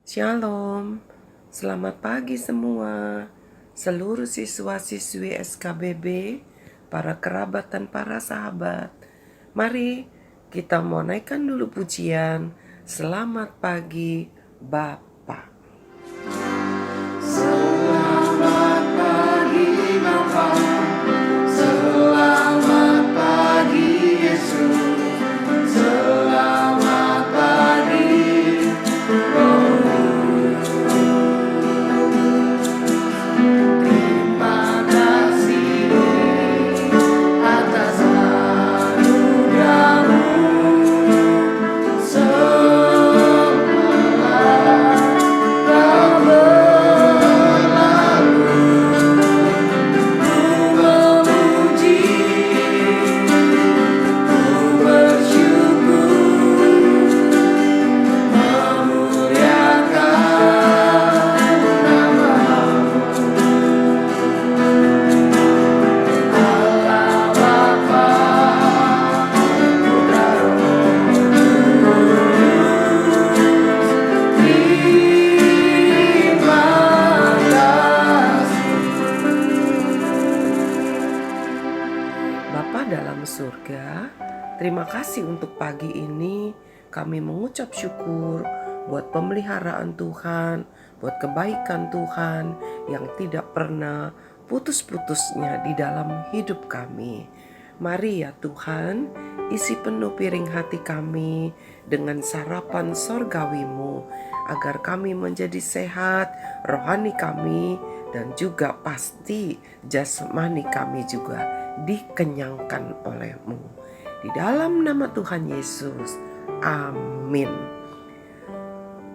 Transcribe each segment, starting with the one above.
Shalom, selamat pagi semua, seluruh siswa-siswi SKBB, para kerabat dan para sahabat. Mari kita mau naikkan dulu pujian, selamat pagi Bapa. Selamat pagi Bapa, selamat pagi Yesus, selamat pagi Roh. Terima kasih atas anugerah-Mu, semalam Kau berlalu. Ku memuji, ku bersyukur, memuliakan nama-Mu. Allah Bapa, Putra Roh Kudus, terima kasih. Bapa dalam surga, terima kasih untuk pagi ini. Kami mengucap syukur buat pemeliharaan Tuhan, buat kebaikan Tuhan yang tidak pernah putus-putusnya di dalam hidup kami. Mari ya Tuhan, isi penuh piring hati kami dengan sarapan sorgawi-Mu, agar kami menjadi sehat, rohani kami, dan juga pasti jasmani kami juga dikenyangkan oleh-Mu. Di dalam nama Tuhan Yesus, amin.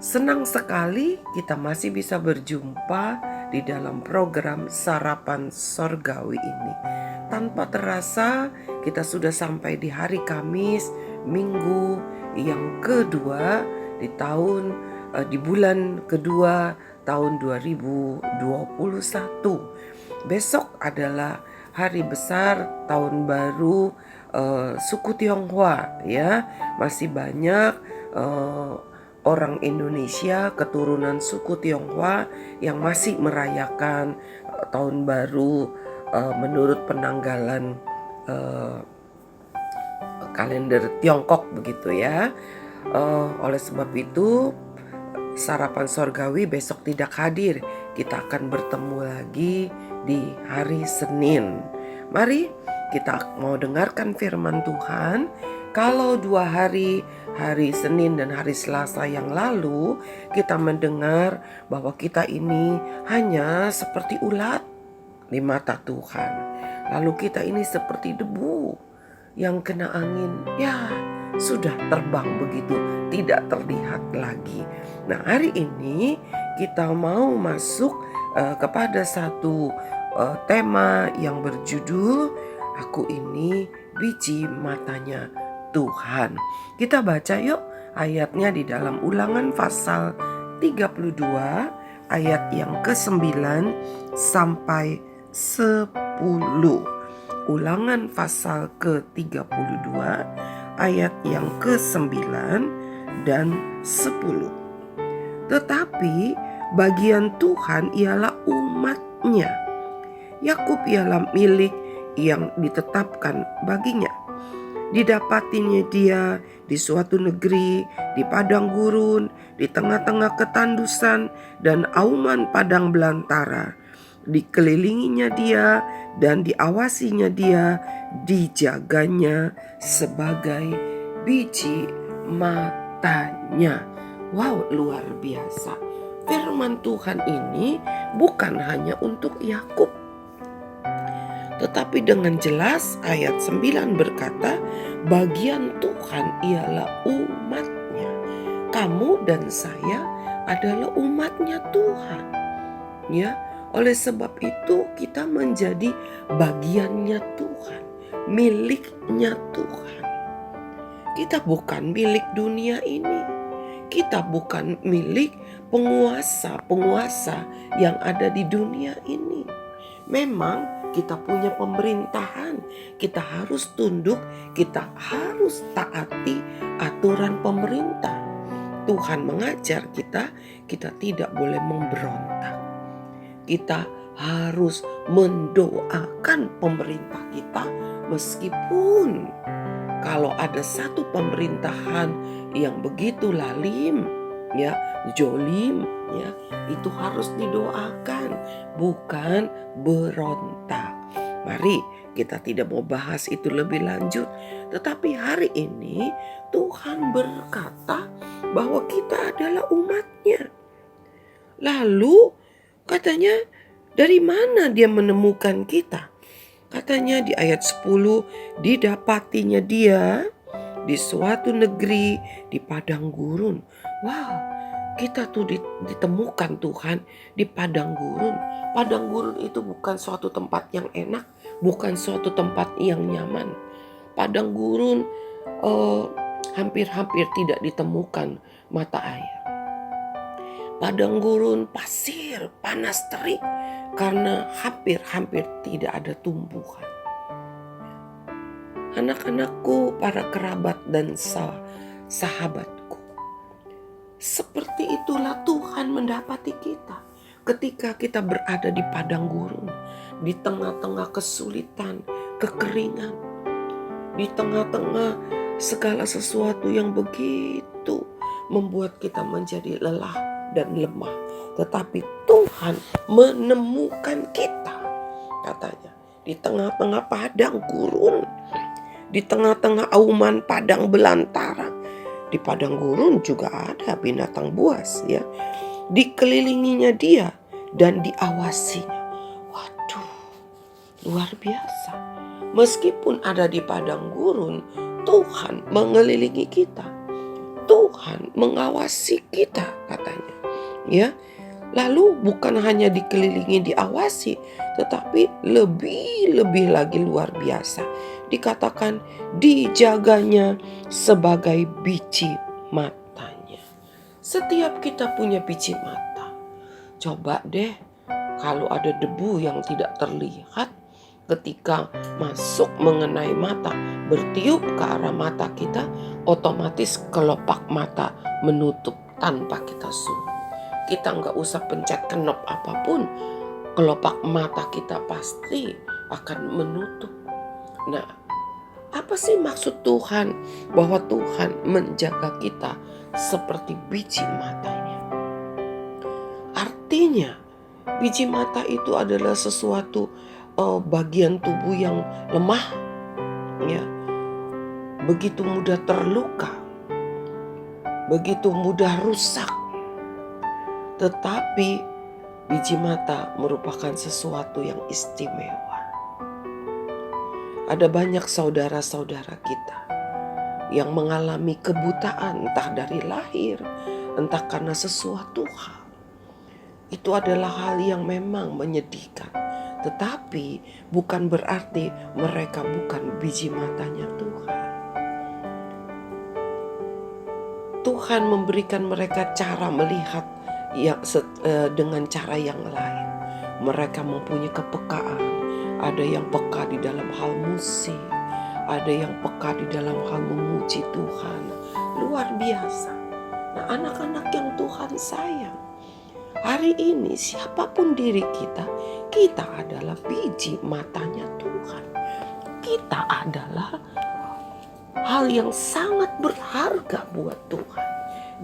Senang sekali kita masih bisa berjumpa di dalam program Sarapan Sorgawi ini. Tanpa terasa kita sudah sampai di hari Kamis, minggu yang kedua di bulan kedua tahun 2021. Besok adalah hari besar tahun baru suku Tionghoa ya. Masih banyak orang Indonesia keturunan suku Tionghoa yang masih merayakan tahun baru menurut penanggalan kalender Tiongkok begitu ya. Oleh sebab itu sarapan sorgawi besok tidak hadir. Kita akan bertemu lagi di hari Senin. Mari kita mau dengarkan firman Tuhan. Kalau 2 hari Senin dan hari Selasa yang lalu, kita mendengar bahwa kita ini hanya seperti ulat di mata Tuhan. Lalu kita ini seperti debu yang kena angin, ya sudah terbang begitu, tidak terlihat lagi. Nah, hari ini kita mau masuk kepada satu tema yang berjudul Aku ini biji matanya Tuhan. Kita baca yuk ayatnya di dalam Ulangan pasal 32 ayat yang ke-9 sampai 10. Ulangan pasal ke-32 ayat yang ke-9 dan 10. Tetapi bagian Tuhan ialah umatnya. Yakub ialah milik yang ditetapkan baginya. Didapatinya dia di suatu negeri, di padang gurun, di tengah-tengah ketandusan dan auman padang belantara. Dikelilinginya dia dan diawasinya dia, dijaganya sebagai biji matanya. Wow, luar biasa. Firman Tuhan ini bukan hanya untuk Yakub, tetapi dengan jelas ayat 9 berkata, bagian Tuhan ialah umatnya. Kamu dan saya adalah umatnya Tuhan. Ya, oleh sebab itu kita menjadi bagiannya Tuhan, miliknya Tuhan. Kita bukan milik dunia ini. Kita bukan milik penguasa-penguasa yang ada di dunia ini. Memang kita punya pemerintahan, kita harus tunduk, kita harus taati aturan pemerintah. Tuhan mengajar kita, kita tidak boleh memberontak. Kita harus mendoakan pemerintah kita, meskipun kalau ada satu pemerintahan yang begitu lalim, ya, jolim, ya, itu harus didoakan, bukan berontak. Mari kita tidak mau bahas itu lebih lanjut, tetapi hari ini Tuhan berkata bahwa kita adalah umatnya. Lalu katanya dari mana dia menemukan kita? Katanya di ayat 10, didapatinya dia di suatu negeri di padang gurun. Wow, kita tuh ditemukan Tuhan di padang gurun. Padang gurun itu bukan suatu tempat yang enak, bukan suatu tempat yang nyaman. Padang gurun hampir-hampir tidak ditemukan mata air. Padang gurun pasir, panas terik, karena hampir-hampir tidak ada tumbuhan. Anak-anakku, para kerabat dan sahabatku, seperti itulah Tuhan mendapati kita ketika kita berada di padang gurun, di tengah-tengah kesulitan, kekeringan, di tengah-tengah segala sesuatu yang begitu membuat kita menjadi lelah dan lemah. Tetapi Tuhan menemukan kita, katanya, di tengah-tengah padang gurun, di tengah-tengah auman padang belantara. Di padang gurun juga ada binatang buas, ya. Dikelilinginya dia dan diawasinya. Waduh, luar biasa. Meskipun ada di padang gurun, Tuhan mengelilingi kita. Tuhan mengawasi kita, katanya. Ya. Lalu bukan hanya dikelilingi, diawasi, tetapi lebih lagi luar biasa. Dikatakan dijaganya sebagai biji matanya. Setiap kita punya biji mata. Coba deh, kalau ada debu yang tidak terlihat ketika masuk mengenai mata, bertiup ke arah mata kita, otomatis kelopak mata menutup tanpa kita suruh. Kita nggak usah pencet knop apapun, kelopak mata kita pasti akan menutup. Nah, apa sih maksud Tuhan bahwa Tuhan menjaga kita seperti biji matanya? Artinya, biji mata itu adalah sesuatu bagian tubuh yang lemah, ya, begitu mudah terluka, begitu mudah rusak. Tetapi biji mata merupakan sesuatu yang istimewa. Ada banyak saudara-saudara kita yang mengalami kebutaan, entah dari lahir, entah karena sesuatu hal. Itu adalah hal yang memang menyedihkan. Tetapi bukan berarti mereka bukan biji matanya Tuhan. Tuhan memberikan mereka cara melihat dengan cara yang lain. Mereka mempunyai kepekaan. Ada yang peka di dalam hal musik, ada yang peka di dalam hal memuji Tuhan. Luar biasa. Nah, anak-anak yang Tuhan sayang, hari ini siapapun diri kita, kita adalah biji matanya Tuhan. Kita adalah hal yang sangat berharga buat Tuhan.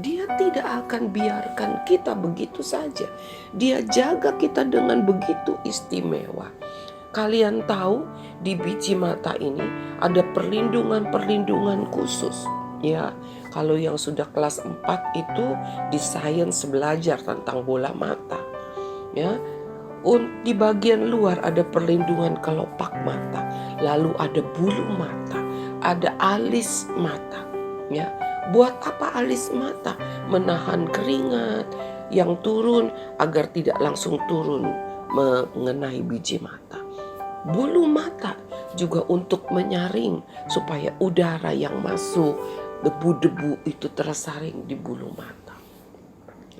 Dia tidak akan biarkan kita begitu saja. Dia jaga kita dengan begitu istimewa. Kalian tahu di biji mata ini ada perlindungan-perlindungan khusus. Ya, kalau yang sudah kelas 4 itu di sains belajar tentang bola mata. Ya, di bagian luar ada perlindungan kelopak mata. Lalu ada bulu mata, ada alis mata. Ya, buat apa alis mata? Menahan keringat yang turun agar tidak langsung turun mengenai biji mata. Bulu mata juga untuk menyaring supaya udara yang masuk, debu-debu itu tersaring di bulu mata.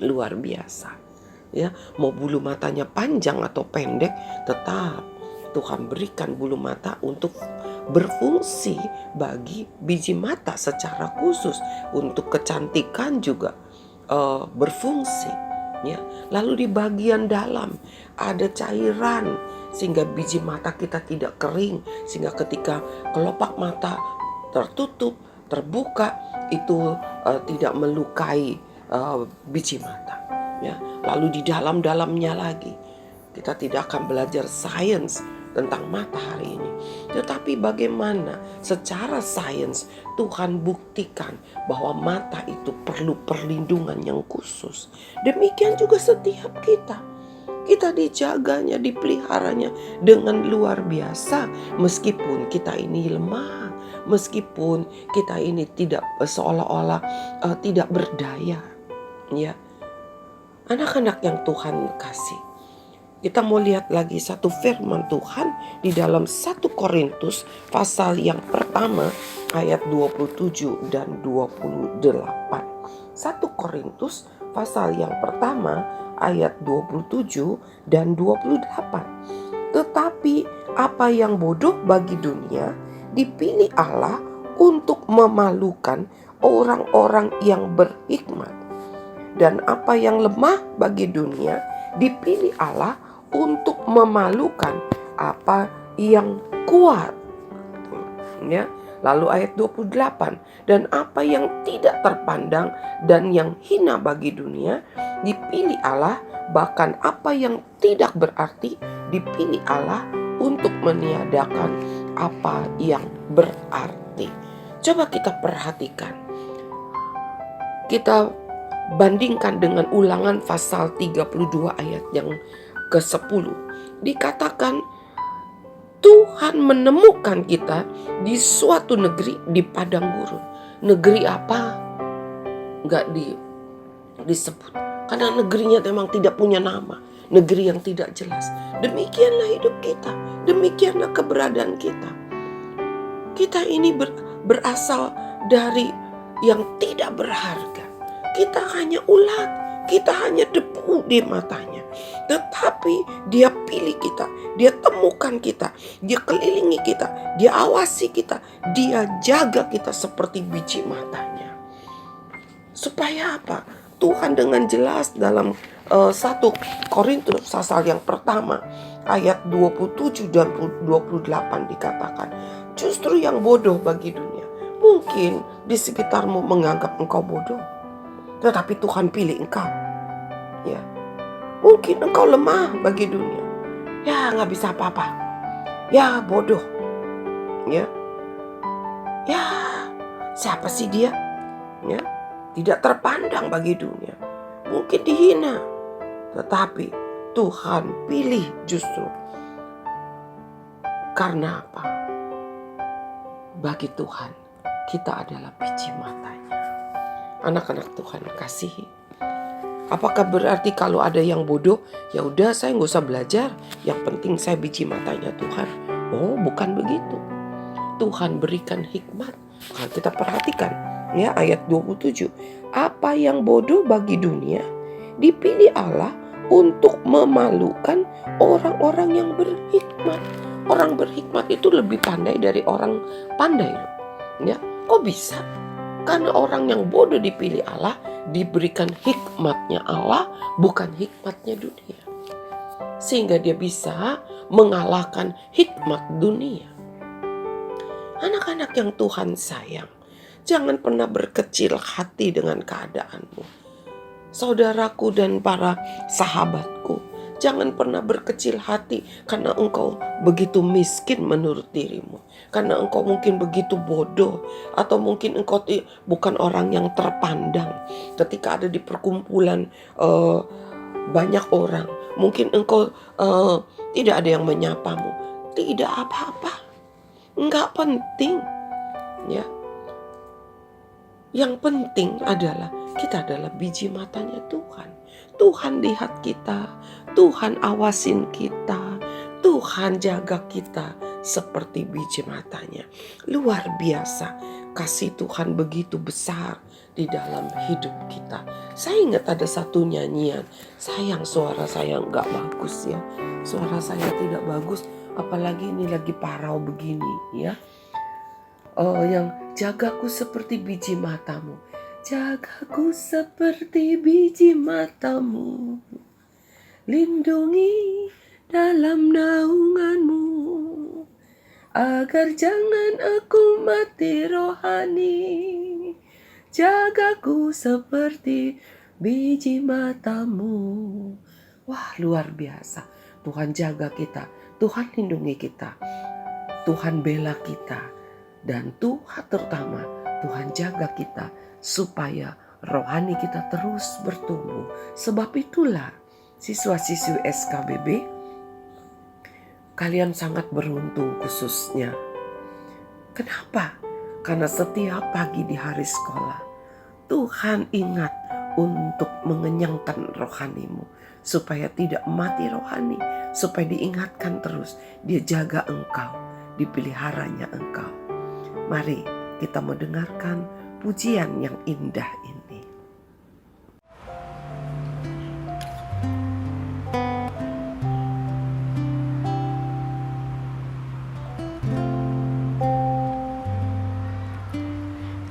Luar biasa. Ya, mau bulu matanya panjang atau pendek, tetap Tuhan berikan bulu mata untuk berfungsi bagi biji mata secara khusus, untuk kecantikan juga. berfungsi, ya. Lalu di bagian dalam ada cairan sehingga biji mata kita tidak kering, sehingga ketika kelopak mata tertutup, terbuka, itu tidak melukai biji mata, ya. Lalu di dalamnya lagi, kita tidak akan belajar sains tentang mata hari ini, tetapi bagaimana secara sains Tuhan buktikan bahwa mata itu perlu perlindungan yang khusus. Demikian juga setiap kita dijaganya, dipeliharanya dengan luar biasa, meskipun kita ini lemah, meskipun kita ini tidak seolah-olah tidak berdaya, ya. Anak-anak yang Tuhan kasih, kita mau lihat lagi satu firman Tuhan di dalam 1 Korintus pasal yang pertama ayat 27 dan 28. 1 Korintus pasal yang pertama ayat 27 dan 28. Tetapi apa yang bodoh bagi dunia dipilih Allah untuk memalukan orang-orang yang berhikmat. Dan apa yang lemah bagi dunia dipilih Allah untuk memalukan apa yang kuat, ya. Lalu ayat 28, dan apa yang tidak terpandang dan yang hina bagi dunia dipilih Allah, bahkan apa yang tidak berarti dipilih Allah untuk meniadakan apa yang berarti. Coba kita perhatikan, kita bandingkan dengan Ulangan pasal 32 ayat yang ke-10. Dikatakan Tuhan menemukan kita di suatu negeri di padang gurun. Negeri apa? Enggak disebut. Karena negerinya memang tidak punya nama. Negeri yang tidak jelas. Demikianlah hidup kita. Demikianlah keberadaan kita. Kita ini berasal dari yang tidak berharga. Kita hanya ulat, kita hanya debu di matanya. Tetapi Dia pilih kita, Dia temukan kita, Dia kelilingi kita, Dia awasi kita, Dia jaga kita seperti biji matanya. Supaya apa? Tuhan dengan jelas dalam 1 Korintus pasal yang pertama ayat 27 dan 28 dikatakan, justru yang bodoh bagi dunia. Mungkin di sekitarmu menganggap engkau bodoh, tetapi Tuhan pilih engkau, ya. Mungkin engkau lemah bagi dunia, ya nggak bisa apa-apa, ya bodoh, ya siapa sih dia, ya, tidak terpandang bagi dunia, mungkin dihina, tetapi Tuhan pilih justru karena apa? Bagi Tuhan kita adalah biji matanya. Anak-anak Tuhan kasihi. Apakah berarti kalau ada yang bodoh, ya udah saya nggak usah belajar, yang penting saya biji matanya Tuhan? Oh, bukan begitu. Tuhan berikan hikmat. Kalau kita perhatikan, ya, ayat 27. Apa yang bodoh bagi dunia dipilih Allah untuk memalukan orang-orang yang berhikmat. Orang berhikmat itu lebih pandai dari orang pandai, ya. Kok bisa? Karena orang yang bodoh dipilih Allah, diberikan hikmatnya Allah, bukan hikmatnya dunia. Sehingga dia bisa mengalahkan hikmat dunia. Anak-anak yang Tuhan sayang, jangan pernah berkecil hati dengan keadaanmu. Saudaraku dan para sahabatku, jangan pernah berkecil hati karena engkau begitu miskin menurut dirimu. Karena engkau mungkin begitu bodoh, atau mungkin engkau bukan orang yang terpandang. Ketika ada di perkumpulan banyak orang, mungkin engkau tidak ada yang menyapamu. Tidak apa-apa, enggak penting, ya. Yang penting adalah kita adalah biji matanya Tuhan. Tuhan lihat kita, Tuhan awasin kita, Tuhan jaga kita seperti biji matanya. Luar biasa, kasih Tuhan begitu besar di dalam hidup kita. Saya ingat ada satu nyanyian, sayang suara saya nggak bagus, ya. Suara saya tidak bagus, apalagi ini lagi parau begini, ya. Yang jagaku seperti biji matamu. Jagaku seperti biji matamu, lindungi dalam naunganmu, agar jangan aku mati rohani. Jagaku seperti biji matamu. Wah, luar biasa. Tuhan jaga kita, Tuhan lindungi kita, Tuhan bela kita, dan Tuhan terutama Tuhan jaga kita supaya rohani kita terus bertumbuh. Sebab itulah siswa-siswi SKBB, kalian sangat beruntung khususnya. Kenapa? Karena setiap pagi di hari sekolah, Tuhan ingat untuk mengenyangkan rohanimu, supaya tidak mati rohani, supaya diingatkan terus, dia jaga engkau, dipeliharanya engkau. Mari kita mendengarkan pujian yang indah ini.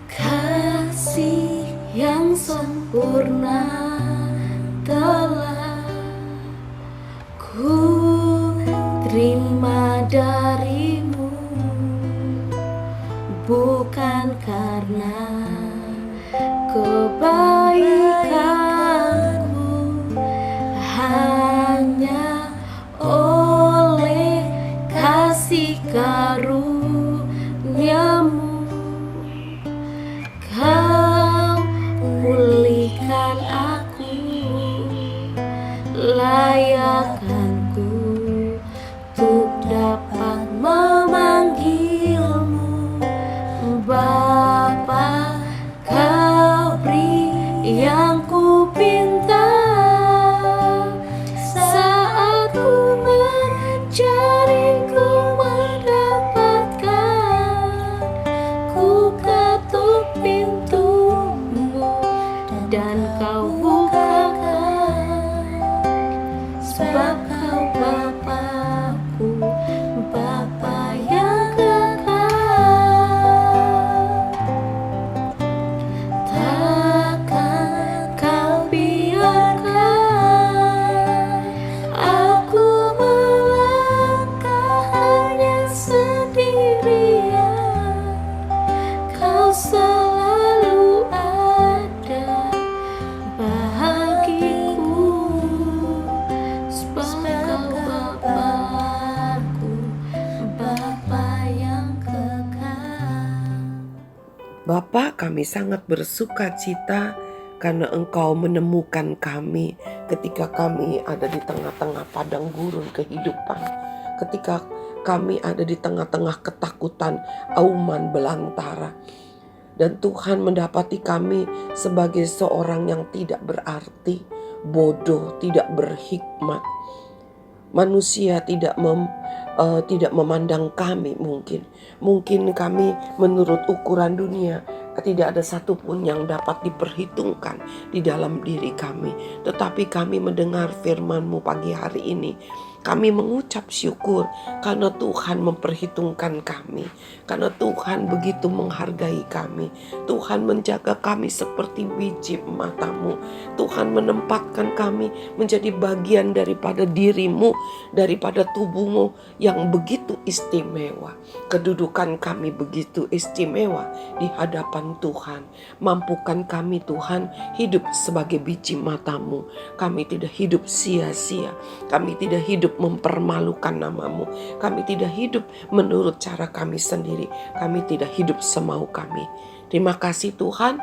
Kasih yang sempurna telah ku terima darimu, bukan karena kebaikanku, hanya oleh kasih karuniamu. Kau pulihkan aku, layakkanku untuk dapat memanggilmu Bapa. Kau beri yang ku pinta saat ku mencari, ku mendapatkan. Ku ketuk pintumu dan kau bukakan, sebab kau Bapa-Ku, Bapa yang kekal. Takkan kau biarkan aku melangkah hanya sendirian. Kau selalu ada bagiku, sebab kau Bapa-Ku, Bapa yang kekal. Bapa, kami sangat bersuka cita karena Engkau menemukan kami ketika kami ada di tengah-tengah padang gurun kehidupan, ketika kami ada di tengah-tengah ketakutan auman belantara. Dan Tuhan mendapati kami sebagai seorang yang tidak berarti, bodoh, tidak berhikmat. Manusia tidak memandang kami mungkin. Mungkin kami menurut ukuran dunia tidak ada satupun yang dapat diperhitungkan di dalam diri kami. Tetapi kami mendengar firman-Mu pagi hari ini. Kami mengucap syukur karena Tuhan memperhitungkan kami. Karena Tuhan begitu menghargai kami. Tuhan menjaga kami seperti biji mata-Mu. Tuhan menempatkan kami menjadi bagian daripada diri-Mu, daripada tubuh-Mu yang begitu istimewa. Kedudukan kami begitu istimewa di hadapan Tuhan. Mampukan kami Tuhan hidup sebagai biji mata-Mu. Kami tidak hidup sia-sia. Kami tidak hidup mempermalukan nama-Mu. Kami tidak hidup menurut cara kami sendiri. Kami tidak hidup semau kami. Terima kasih Tuhan.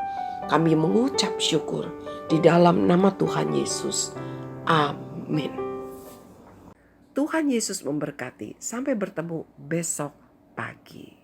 Kami mengucap syukur di dalam nama Tuhan Yesus. Amin. Tuhan Yesus memberkati. Sampai bertemu besok pagi.